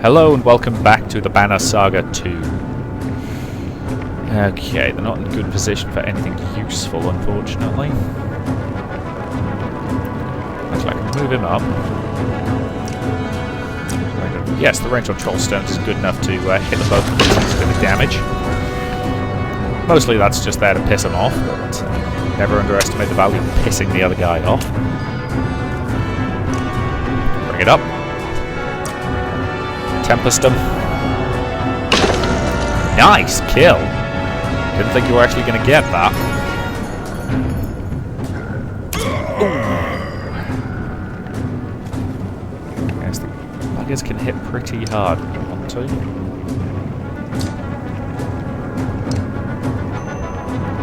Hello and welcome back to the Banner Saga 2. Okay, they're not in a good position for anything useful, unfortunately. Actually, I can move him up. Yes, the range on troll stones is good enough to hit them both with a bit of damage. Mostly that's just there to piss them off, but never underestimate the value of pissing the other guy off. Bring it up. Tempest him. Nice kill! Didn't think you were actually going to get that. Yes, the buggers can hit pretty hard when you want to.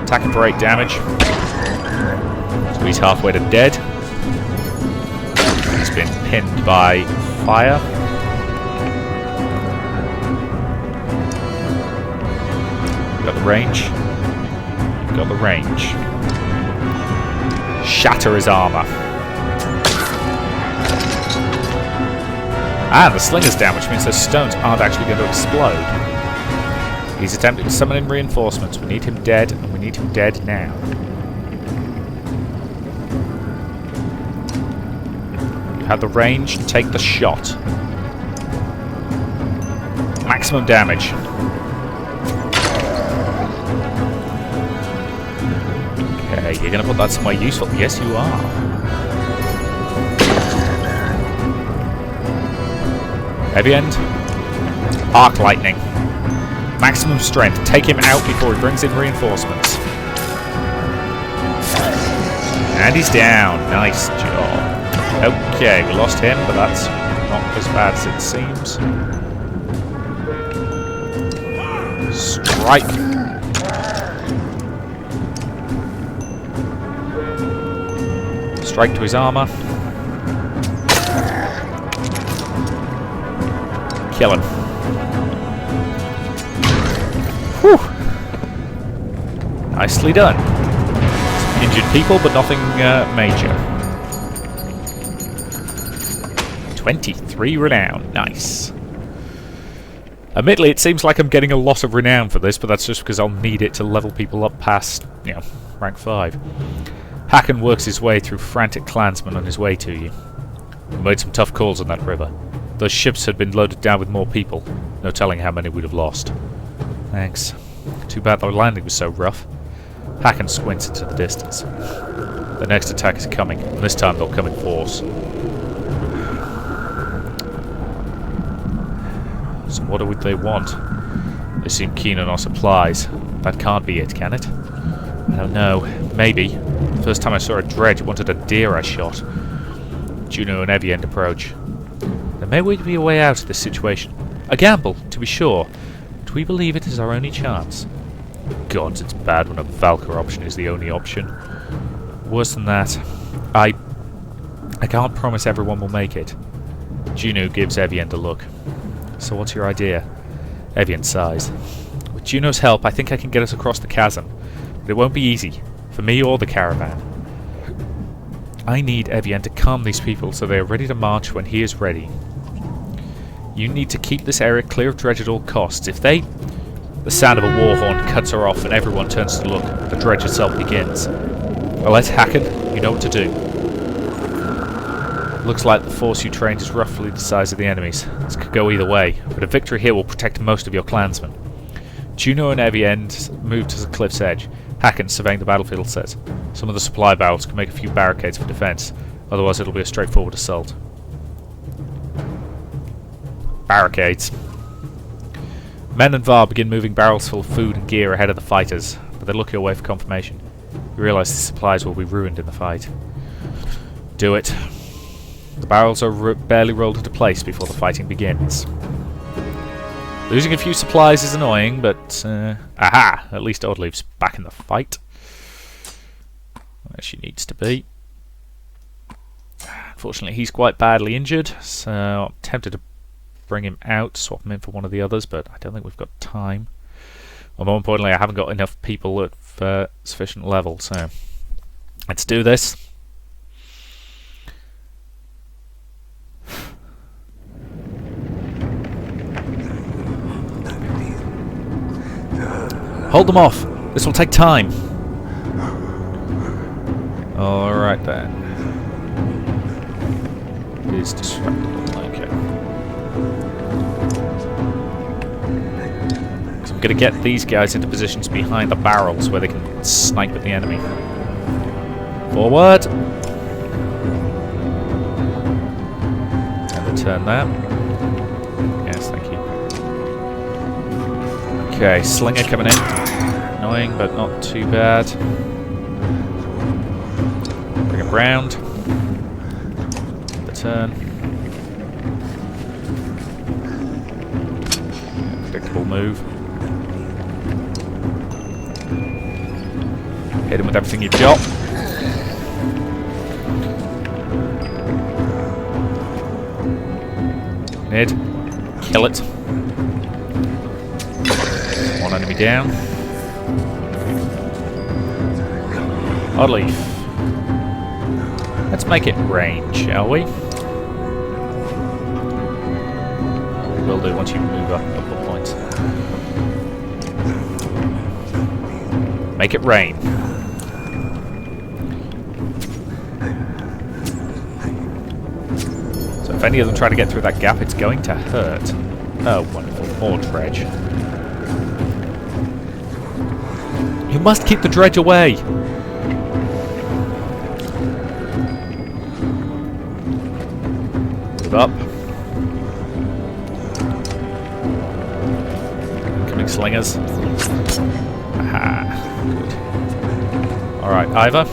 Attack and break damage. So he's halfway to dead. He's been pinned by fire. Got the range. You've got the range. Shatter his armor. And the slinger's down, which means those stones aren't actually going to explode. He's attempting to summon in reinforcements. We need him dead, and we need him dead now. You have the range, take the shot. Maximum damage. Okay, you're going to put that somewhere useful? Yes, you are. Heavy end. Arc lightning. Maximum strength. Take him out before he brings in reinforcements. And he's down. Nice job. Okay, we lost him, but that's not as bad as it seems. Strike. Strike to his armor. Kill him. Whew. Nicely done. Some injured people, but nothing major. 23 renown. Nice. Admittedly, it seems like I'm getting a lot of renown for this, but that's just because I'll need it to level people up past, rank 5. Hacken works his way through frantic clansmen on his way to you. We made some tough calls on that river. Those ships had been loaded down with more people. No telling how many we'd have lost. Thanks. Too bad the landing was so rough. Hacken squints into the distance. The next attack is coming, and this time they'll come in force. So what would they want? They seem keen on our supplies. That can't be it, can it? I don't know. Maybe. The first time I saw a dredge, it wanted a deer I shot. Juno and Evian approach. There may be a way out of this situation. A gamble, to be sure. But we believe it is our only chance. Gods, it's bad when a Valkyr option is the only option. Worse than that, I can't promise everyone will make it. Juno gives Evian a look. So what's your idea? Evian sighs. With Juno's help, I think I can get us across the chasm. But it won't be easy. For me or the caravan. I need Evian to calm these people so they are ready to march when he is ready. You need to keep this area clear of dredge at all costs. If they... The sound of a war horn cuts her off and everyone turns to look. The dredge itself begins. Well, let's hack it. You know what to do. Looks like the force you trained is roughly the size of the enemies. This could go either way, but a victory here will protect most of your clansmen. Juno and Evian move to the cliff's edge. Hacken, surveying the battlefield, says, some of the supply barrels can make a few barricades for defense, otherwise it'll be a straightforward assault. Barricades. Men and Var begin moving barrels full of food and gear ahead of the fighters, but they look your way for confirmation. You realise the supplies will be ruined in the fight. Do it. The barrels are barely rolled into place before the fighting begins. Losing a few supplies is annoying, but... aha! At least Oddleif's back in the fight. Where she needs to be. Unfortunately, he's quite badly injured, so I'm tempted to bring him out, swap him in for one of the others, but I don't think we've got time. Well, more importantly, I haven't got enough people at sufficient level, so... Let's do this. Hold them off. This will take time. Alright then. It is distractible. Okay. So I'm going to get these guys into positions behind the barrels where they can snipe at the enemy. Forward! And return that. Yes, thank you. Okay, Slinger coming in. Annoying, but not too bad. Bring it round. Return. Predictable move. Hit him with everything you've got. Ned, kill it. One enemy down. Odd leaf. Let's make it rain, shall we? Will do once you move up a couple points. Make it rain. So if any of them try to get through that gap, it's going to hurt. Oh, wonderful. More dredge. You must keep the dredge away! Move up. Incoming slingers. Aha. Good. Alright, Ivor.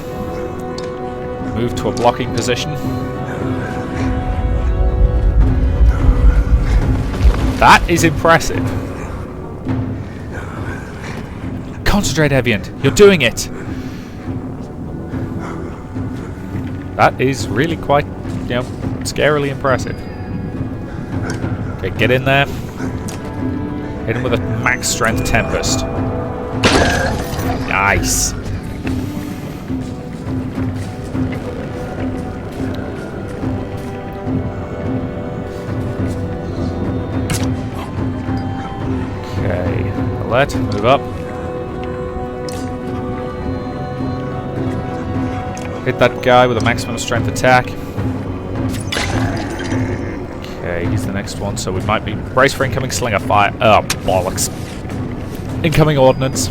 Move to a blocking position. That is impressive. Concentrate, Evian. You're doing it. That is really quite, scarily impressive. Okay, get in there. Hit him with a max strength Tempest. Nice. Okay, Alert, move up. Hit that guy with a maximum strength attack. Okay, he's the next one, so we might be... Brace for incoming slinger fire. Oh, bollocks. Incoming ordnance.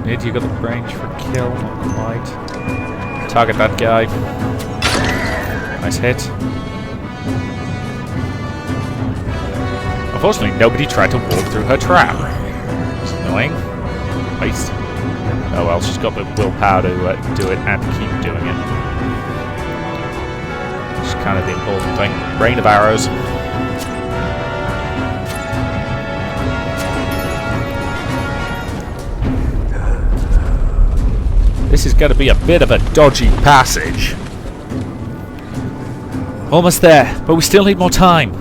Nid, you got the range for kill, not quite. Target that guy. Nice hit. Unfortunately, nobody tried to walk through her trap. Annoying. Waste. Oh well, she's got the willpower to do it and keep doing it. Which is kind of the important thing. Rain of arrows. This is going to be a bit of a dodgy passage. Almost there, but we still need more time.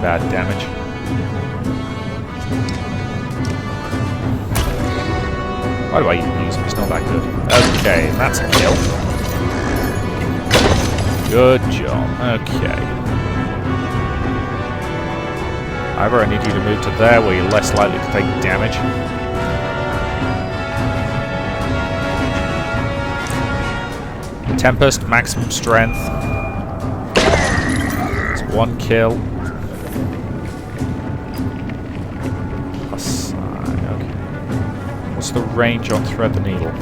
Bad damage. Why do I even use him? He's not that good. Okay, that's a kill. Good job. Okay. However, I need you to move to there where you're less likely to take damage. Tempest, maximum strength. It's one kill. What's the range on Thread the Needle?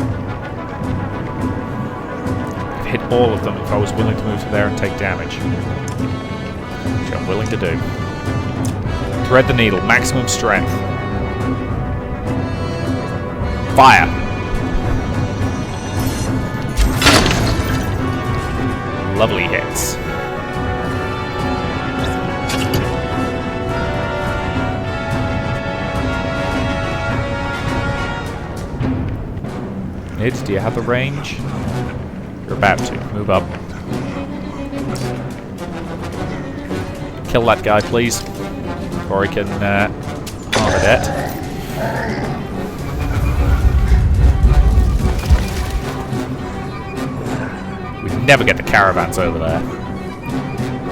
I've hit all of them if I was willing to move to there and take damage. Which I'm willing to do. Thread the Needle, maximum strength. Fire! Lovely hits. Nid, do you have the range? You're about to. Move up. Kill that guy, please. Before he can armor that. never get the caravans over there.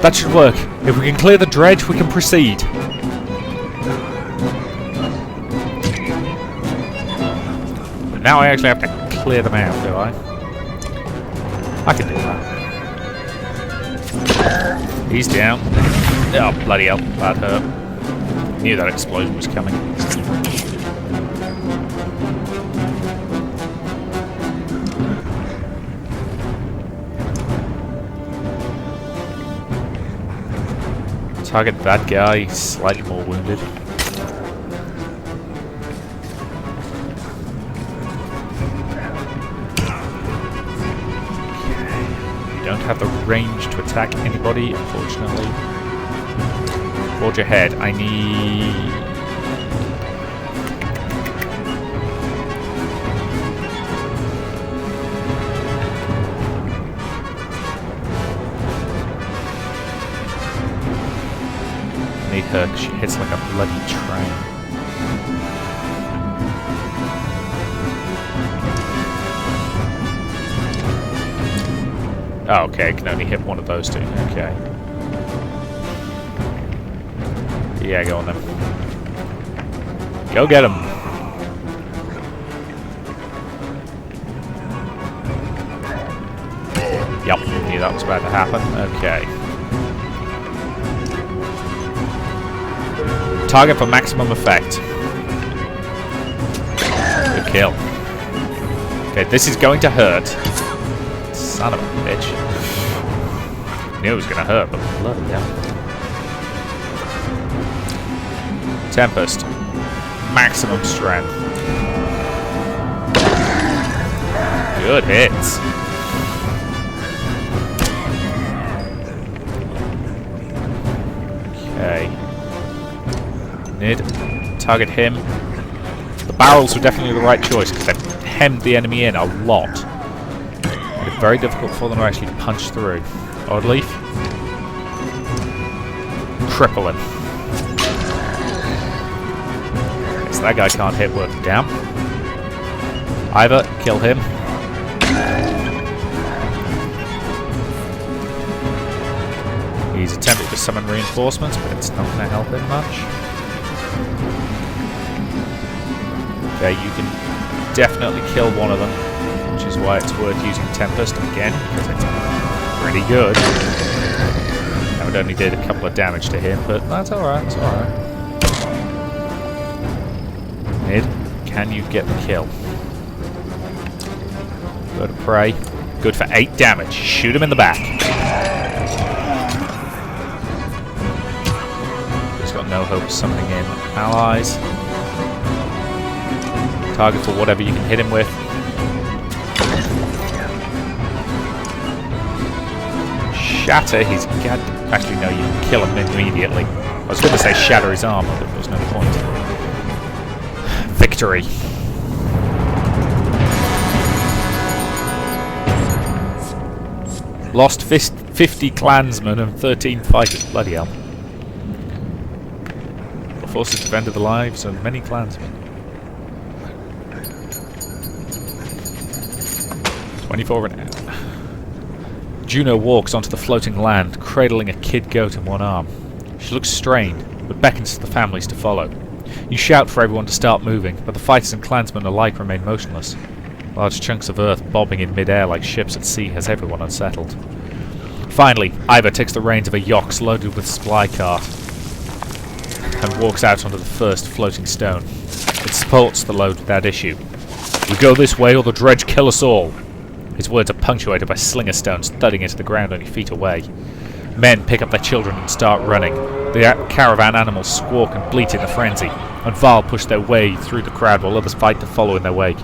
That should work. If we can clear the dredge, we can proceed. But now I actually have to clear them out, do I? I can do that. He's down. Oh, bloody hell. That hurt. Knew that explosion was coming. Target that guy, he's slightly more wounded. You don't have the range to attack anybody, unfortunately. Forge ahead. I need... her because she hits like a bloody train. Oh, okay, I can only hit one of those two. Okay. Yeah, go on then. Go get him! Yep, knew that was about to happen. Okay. Target for maximum effect. Good kill. Okay, this is going to hurt. Son of a bitch. Knew it was going to hurt, but bloody hell. Tempest. Maximum strength. Good hits. Okay. Nid, target him. The barrels were definitely the right choice because they've hemmed the enemy in a lot. Made it very difficult for them to actually punch through. Odd leaf. Cripple him. Okay, so that guy can't hit worth a damn. Ivor, kill him. He's attempting to summon reinforcements, but it's not going to help him much. Okay, you can definitely kill one of them, which is why it's worth using Tempest again, because it's pretty good. Now it only did a couple of damage to him, but that's alright, it's alright. Nid, can you get the kill? Bird of prey. Good for 8 damage. Shoot him in the back. He's got no hope of summoning in allies. Target for whatever you can hit him with. Shatter his... Actually, no, you can kill him immediately. I was going to say shatter his armor, but there was no point. Victory. Lost 50 clansmen and 13 fighters. Bloody hell. The forces defended the lives of many clansmen. 24 an hour. Juno walks onto the floating land, cradling a kid goat in one arm. She looks strained, but beckons to the families to follow. You shout for everyone to start moving, but the fighters and clansmen alike remain motionless. Large chunks of earth bobbing in mid-air like ships at sea has everyone unsettled. Finally, Ivor takes the reins of a yox loaded with supply cart and walks out onto the first floating stone. It supports the load without issue. We go this way or the dredge kill us all. His words are punctuated by slinger stones thudding into the ground only feet away. Men pick up their children and start running. The caravan animals squawk and bleat in a frenzy, and Val push their way through the crowd while others fight to follow in their wake.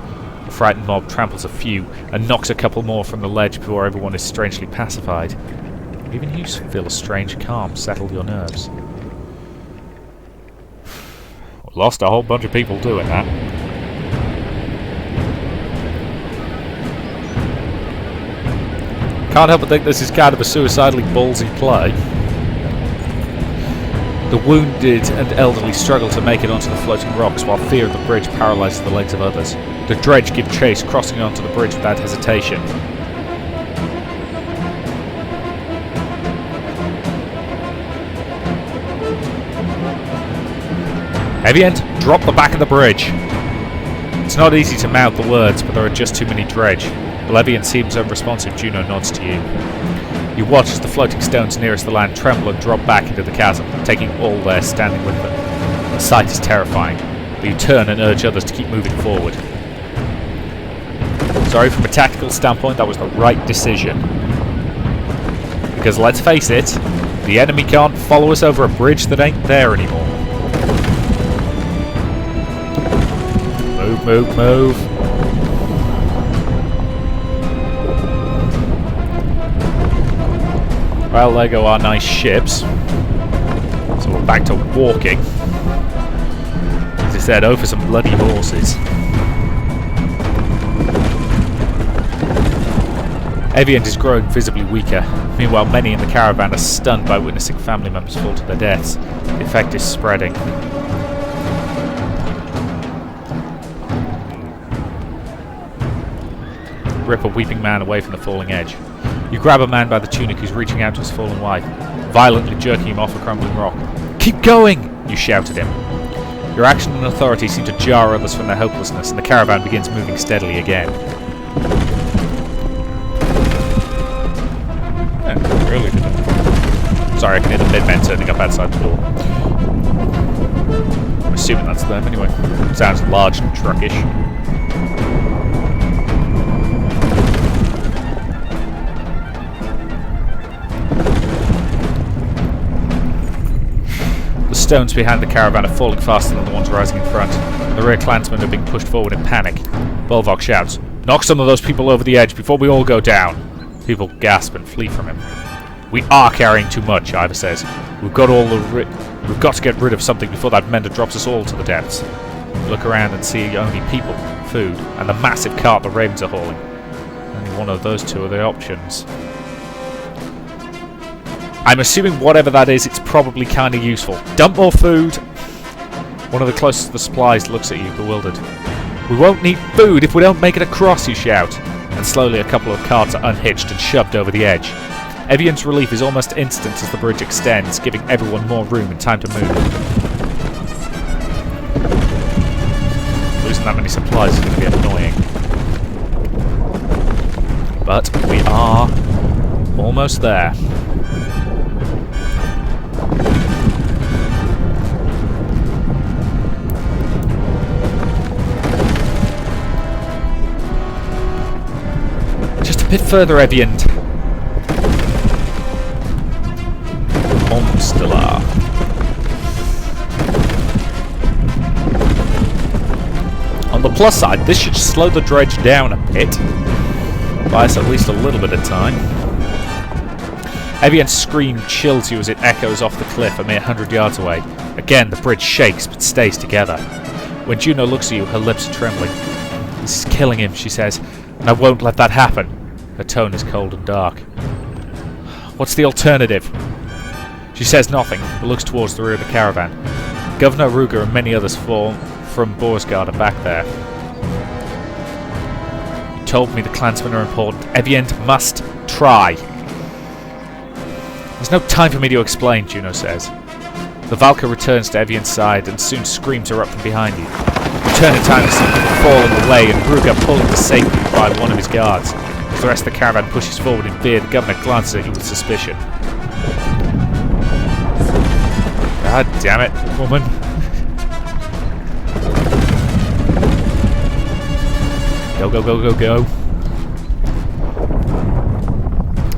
The frightened mob tramples a few and knocks a couple more from the ledge before everyone is strangely pacified. Even you feel a strange calm settle your nerves. Lost a whole bunch of people doing that. Can't help but think this is kind of a suicidally ballsy play. The wounded and elderly struggle to make it onto the floating rocks while fear of the bridge paralyzes the legs of others. The dredge give chase, crossing onto the bridge without hesitation. Evian, drop the back of the bridge. It's not easy to mouth the words, but there are just too many dredge. While Evian seems unresponsive, Juno nods to you. You watch as the floating stones nearest the land tremble and drop back into the chasm, taking all there standing with them. The sight is terrifying, but you turn and urge others to keep moving forward. Sorry, from a tactical standpoint, that was the right decision. Because let's face it, the enemy can't follow us over a bridge that ain't there anymore. Move, move, move. Well, there go our nice ships. So we're back to walking. As I said, over some bloody horses. Evian is growing visibly weaker. Meanwhile, many in the caravan are stunned by witnessing family members fall to their deaths. The effect is spreading. Rip a weeping man away from the falling edge. You grab a man by the tunic who's reaching out to his fallen wife, violently jerking him off a crumbling rock. "Keep going!" you shout at him. Your action and authority seem to jar others from their hopelessness, and the caravan begins moving steadily again. Really didn't. Sorry, I can hear the midmen turning up outside the door. I'm assuming that's them anyway. Sounds large and truckish. The stones behind the caravan are falling faster than the ones rising in front. The rear clansmen are being pushed forward in panic. Bolvok shouts, "Knock some of those people over the edge before we all go down." People gasp and flee from him. "We are carrying too much," Ivor says. We've got to get rid of something before that mender drops us all to the depths." You look around and see only people, food, and the massive cart the ravens are hauling. Only one of those two are the options. I'm assuming whatever that is, it's probably kind of useful. Dump more food! One of the closest to the supplies looks at you, bewildered. "We won't need food if we don't make it across," you shout. And slowly a couple of carts are unhitched and shoved over the edge. Evian's relief is almost instant as the bridge extends, giving everyone more room and time to move. Losing that many supplies is going to be annoying. But we are almost there. Just a bit further, Evian. Monstella. On the plus side, this should slow the dredge down a bit. Buy us at least a little bit of time. Evian's scream chills you as it echoes off the cliff a mere 100 yards away. Again, the bridge shakes but stays together. When Juno looks at you, her lips are trembling. "This is killing him," she says, "and I won't let that happen." Her tone is cold and dark. "What's the alternative?" She says nothing, but looks towards the rear of the caravan. Governor Ruger and many others from Borsgard are back there. "You told me the clansmen are important. Evian must try." "There's no time for me to explain," Juno says. The Valkyr returns to Evian's side and soon screams erupt from behind you. You turn in time to see them falling away and Ruger pulling to safety by one of his guards. As the rest of the caravan pushes forward in fear, the governor glances at you with suspicion. God damn it, woman. Go, go, go, go, go.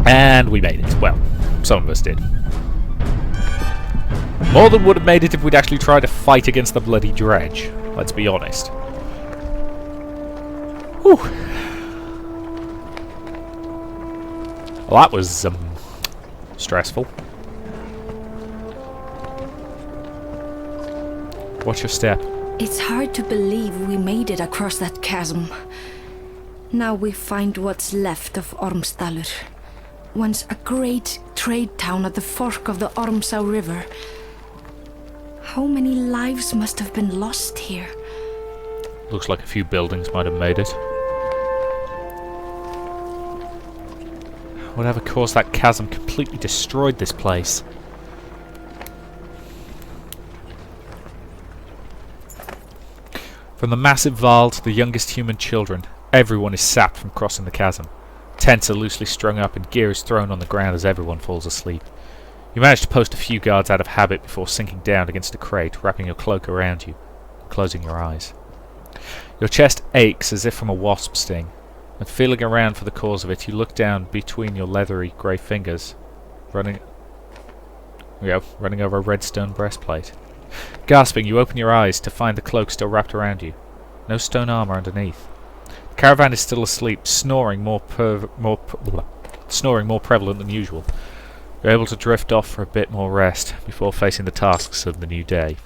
And we made it. Well, some of us did. More than would have made it if we'd actually tried to fight against the bloody dredge. Let's be honest. Whew. Well, that was stressful. Watch your step. It's hard to believe we made it across that chasm. Now we find what's left of Ormsdalur. Once a great trade town at the fork of the Ormsá River. How many lives must have been lost here? Looks like a few buildings might have made it. Whatever caused that chasm completely destroyed this place. From the massive Varl to the youngest human children, everyone is sapped from crossing the chasm. Tents are loosely strung up and gear is thrown on the ground as everyone falls asleep. You manage to post a few guards out of habit before sinking down against a crate, wrapping your cloak around you, and closing your eyes. Your chest aches as if from a wasp sting, and feeling around for the cause of it, you look down between your leathery grey fingers, running over a red stone breastplate. Gasping, you open your eyes to find the cloak still wrapped around you. No stone armour underneath. The caravan is still asleep, snoring more prevalent than usual. You're able to drift off for a bit more rest before facing the tasks of the new day.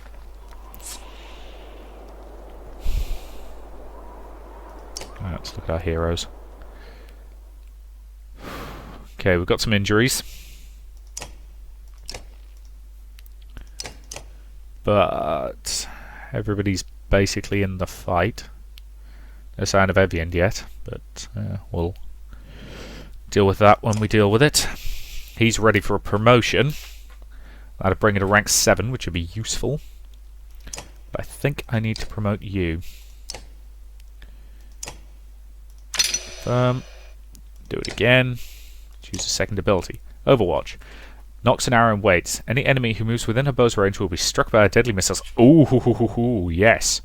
Right, let's look at our heroes. Okay, we've got some injuries. But everybody's basically in the fight. No sign of Evian yet, but we'll deal with that when we deal with it. He's ready for a promotion. That'll bring it to rank 7, which would be useful. But I think I need to promote you. Do it again. Choose a second ability. Overwatch. Knocks an arrow and waits. Any enemy who moves within her bow's range will be struck by her deadly missiles. Ooh, yes.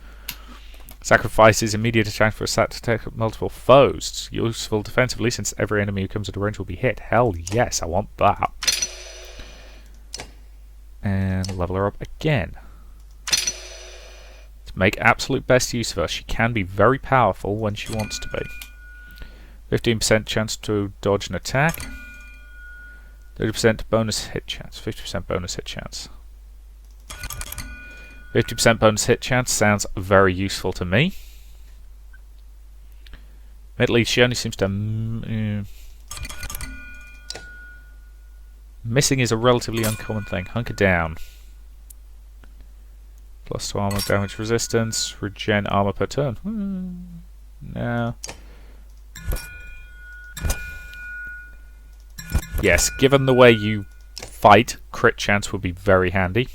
Sacrifices immediate attack for a stat to attack multiple foes. It's useful defensively since every enemy who comes into range will be hit. Hell yes, I want that. And level her up again. To make absolute best use of her, she can be very powerful when she wants to be. 15% chance to dodge an attack. 30% bonus hit chance. 50% bonus hit chance. 50% bonus hit chance sounds very useful to me. Admittedly, she only seems to... missing is a relatively uncommon thing. Hunker down. Plus 2 armor damage resistance. Regen armor per turn. No. Yes, given the way you fight, crit chance would be very handy.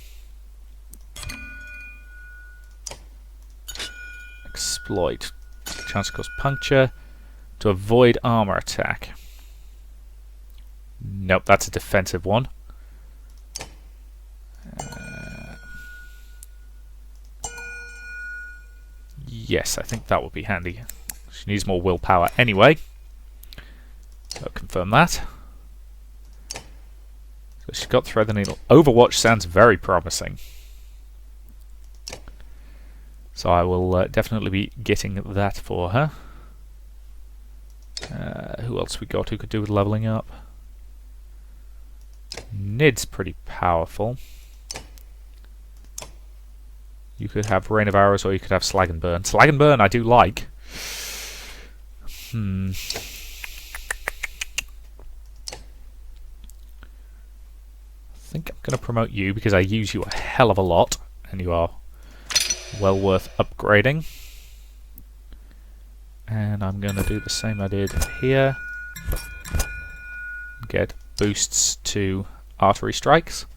Exploit. Chance to cause puncture. To avoid armor attack. Nope, that's a defensive one. Yes, I think that would be handy. She needs more willpower anyway. I'll confirm that. So she's got thread the needle. Overwatch sounds very promising. So I will definitely be getting that for her. Who else we got who could do with leveling up? Nid's pretty powerful. You could have Rain of Arrows or you could have Slag and Burn. Slag and Burn I do like. I think I'm going to promote you because I use you a hell of a lot and you are well worth upgrading. And I'm going to do the same I did here. Get boosts to artery strikes.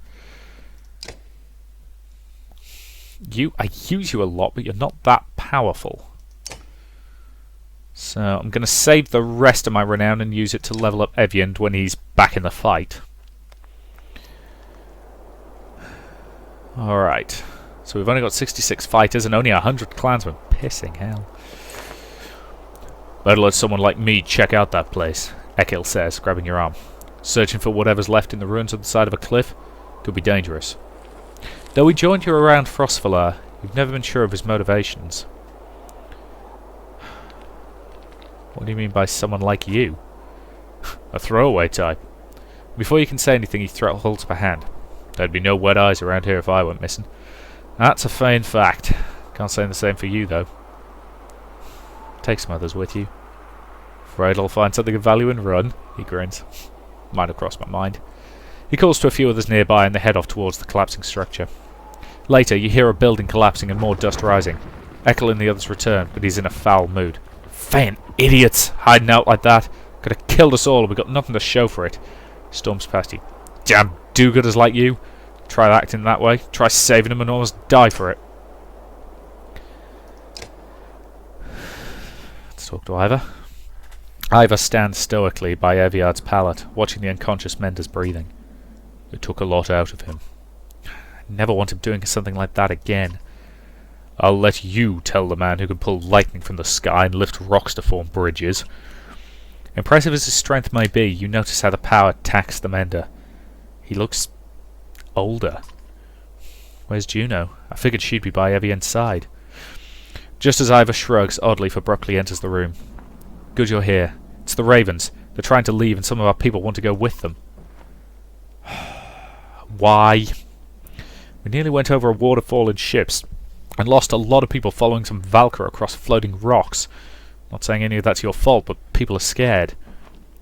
I use you a lot, but you're not that powerful. So I'm going to save the rest of my renown and use it to level up Evian when he's back in the fight. Alright. So we've only got 66 fighters and only 100 clansmen. Pissing hell. Better let someone like me check out that place, Ekil says, grabbing your arm. Searching for whatever's left in the ruins on the side of a cliff could be dangerous. Though we joined you around Frostvalar, you've never been sure of his motivations. What do you mean by someone like you? A throwaway type. Before you can say anything, he holds up a hand. There'd be no wet eyes around here if I went missing. That's a fine fact. Can't say the same for you, though. Take some others with you. Afraid I'll find something of value and run, he grins. Might have crossed my mind. He calls to a few others nearby and they head off towards the collapsing structure. Later, you hear a building collapsing and more dust rising. Ekil and the others return, but he's in a foul mood. Fine idiots! Hiding out like that. Could have killed us all and we got nothing to show for it. Storms past you. Damn do-gooders like you. Try acting that way. Try saving them and almost die for it. talk to Ivor. Ivor stands stoically by Eviard's pallet, watching the unconscious Mender's breathing. It took a lot out of him. I never want him doing something like that again. I'll let you tell the man who can pull lightning from the sky and lift rocks to form bridges. Impressive as his strength may be, you notice how the power taxed the Mender. He looks older. Where's Juno? I figured she'd be by Evian's side. Just as Ivor shrugs, Oddleif abruptly enters the room. Good you're here. It's the Ravens. They're trying to leave and some of our people want to go with them. Why? We nearly went over a waterfall in ships and lost a lot of people following some Valkyr across floating rocks. Not saying any of that's your fault, but people are scared.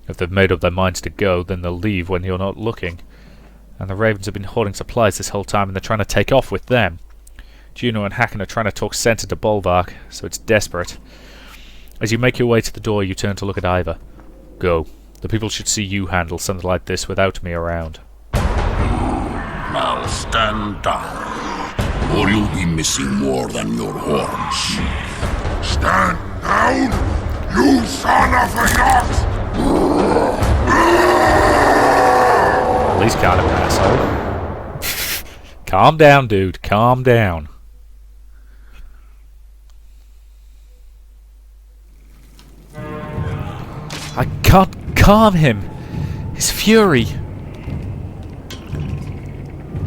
If they've made up their minds to go, then they'll leave when you're not looking. And the Ravens have been hoarding supplies this whole time and they're trying to take off with them. Juno and Hacken are trying to talk sense into Bolvark, so it's desperate. As you make your way to the door, you turn to look at Ivor. Go. The people should see you handle something like this without me around. Now stand down, or you'll be missing more than your horns. Stand down, you son of a yacht! Well, he's kind of an asshole. Calm down, dude. Calm down. I can't calm him. His fury.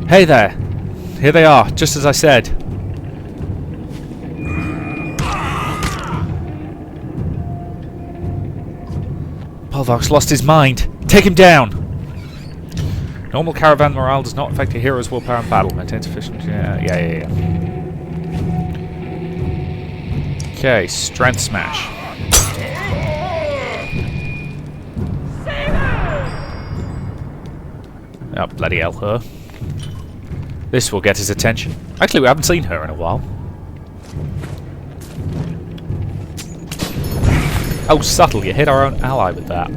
Hey there. Here they are, just as I said. Bolvark's lost his mind. Take him down. Normal caravan morale does not affect a hero's willpower in battle. Maintains efficiency. Yeah. Okay, strength smash. Oh, bloody hell, her. This will get his attention. Actually, we haven't seen her in a while. Oh, subtle. You hit our own ally with that.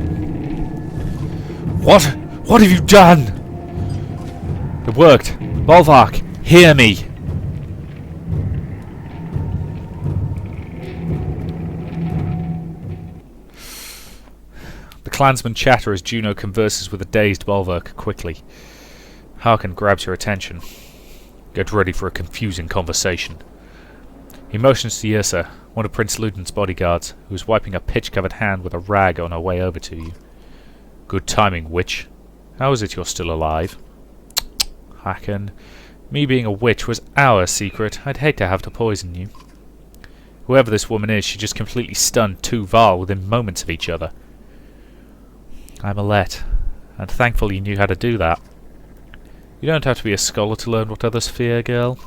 What? What have you done? It worked. Bolvark, hear me. The clansmen chatter as Juno converses with a dazed Bolvark quickly. Harkin grabs your attention. Get ready for a confusing conversation. He motions to Yrsa, one of Prince Luden's bodyguards, who is wiping a pitch-covered hand with a rag on her way over to you. Good timing, witch. How is it you're still alive? Hacken. Me being a witch was our secret. I'd hate to have to poison you. Whoever this woman is, she just completely stunned two Val within moments of each other. I'm Alette, and thankful you knew how to do that. You don't have to be a scholar to learn what others fear, girl.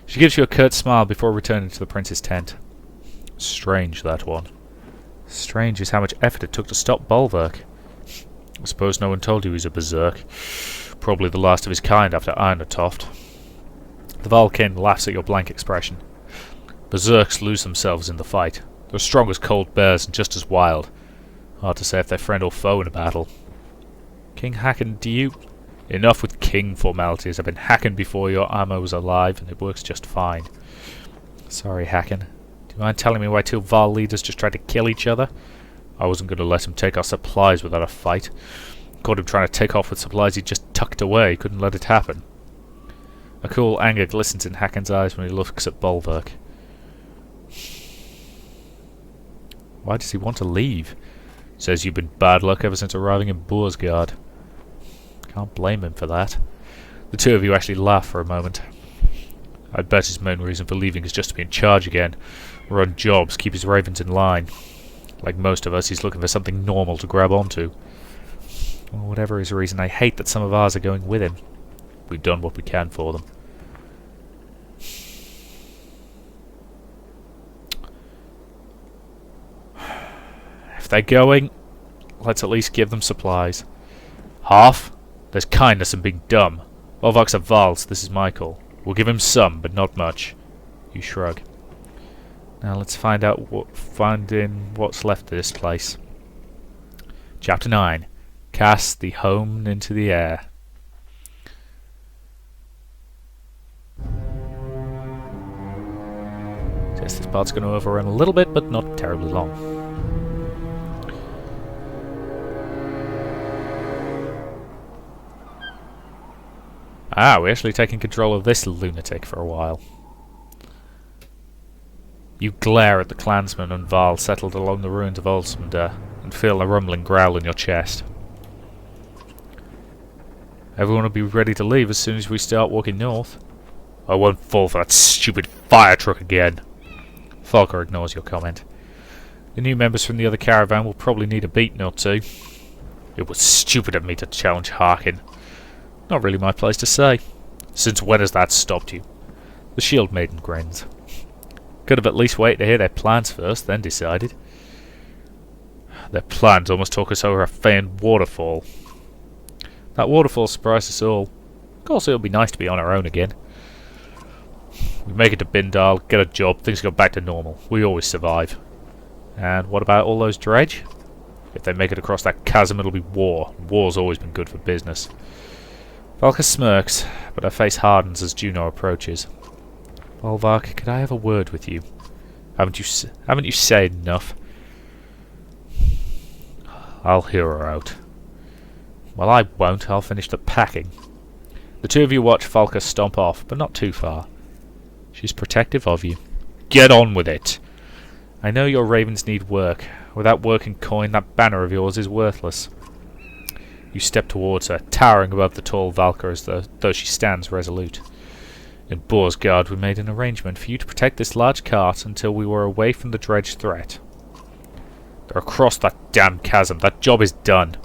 She gives you a curt smile before returning to the prince's tent. Strange, that one. Strange is how much effort it took to stop Bolvark. I suppose no one told you he's a berserk. Probably the last of his kind after Ironatoft. The Valkin laughs at your blank expression. Berserks lose themselves in the fight. They're strong as cold bears and just as wild. Hard to say if they're friend or foe in a battle. King Hacken, do you... Enough with king formalities. I've been Hacken before your ammo was alive, and it works just fine. Sorry, Hacken. Do you mind telling me why two Val leaders just tried to kill each other? I wasn't going to let him take our supplies without a fight. Caught him trying to take off with supplies he just tucked away. Couldn't let it happen. A cool anger glistens in Hacken's eyes when he looks at Bolvark. Why does he want to leave? Says you've been bad luck ever since arriving in Boersgard. Can't blame him for that. The two of you actually laugh for a moment. I'd bet his main reason for leaving is just to be in charge again. Run jobs, keep his ravens in line. Like most of us, he's looking for something normal to grab onto. Well, whatever his reason, I hate that some of ours are going with him. We've done what we can for them. If they're going, let's at least give them supplies. Half? There's kindness in being dumb. Bolvark's a Val, so this is my call. We'll give him some, but not much. You shrug. Now let's find what's left of this place. Chapter 9. Cast the home into the air. Guess this part's going to overrun a little bit, but not terribly long. Ah, we're actually taking control of this lunatic for a while. You glare at the clansmen and Varl settled along the ruins of Oldsmonder and feel a rumbling growl in your chest. Everyone will be ready to leave as soon as we start walking north. I won't fall for that stupid fire truck again. Falker ignores your comment. The new members from the other caravan will probably need a beating or two. It was stupid of me to challenge Harkin. Not really my place to say. Since when has that stopped you? The shield maiden grins. Could have at least waited to hear their plans first, then decided. Their plans almost took us over a famed waterfall. That waterfall surprised us all. Of course it'll be nice to be on our own again. We make it to Bindal, get a job, things go back to normal. We always survive. And what about all those dredge? If they make it across that chasm, it'll be war. War's always been good for business. Valka smirks, but her face hardens as Juno approaches. Volvark, could I have a word with you? Haven't you said enough? I'll hear her out. Well, I won't. I'll finish the packing. The two of you watch Falca stomp off, but not too far. She's protective of you. Get on with it! I know your ravens need work. Without work and coin, that banner of yours is worthless. You step towards her, towering above the tall Valka as though she stands resolute. In Borsgard we made an arrangement for you to protect this large cart until we were away from the dredge threat. They're across that damn chasm. That job is done.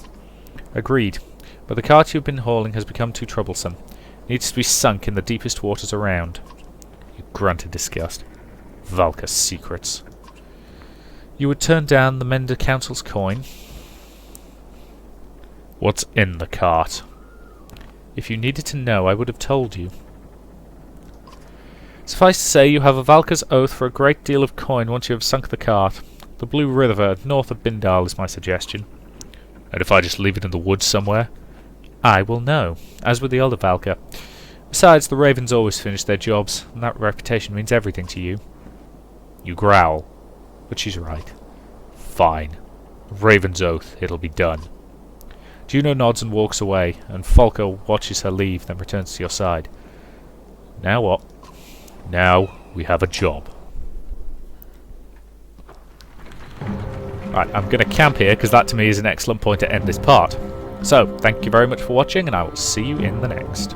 Agreed. But the cart you've been hauling has become too troublesome. It needs to be sunk in the deepest waters around. You grunt in disgust. Valka's secrets. You would turn down the Mender Council's coin? What's in the cart? If you needed to know, I would have told you. Suffice to say, you have a Valka's oath for a great deal of coin once you have sunk the cart. The Blue River, north of Bindal, is my suggestion. And if I just leave it in the woods somewhere? I will know, as with the other Valka. Besides, the ravens always finish their jobs, and that reputation means everything to you. You growl, but she's right. Fine. Raven's oath, it'll be done. Juno nods and walks away, and Falco watches her leave, then returns to your side. Now what? Now we have a job. Right, I'm going to camp here, because that to me is an excellent point to end this part. So, thank you very much for watching, and I will see you in the next.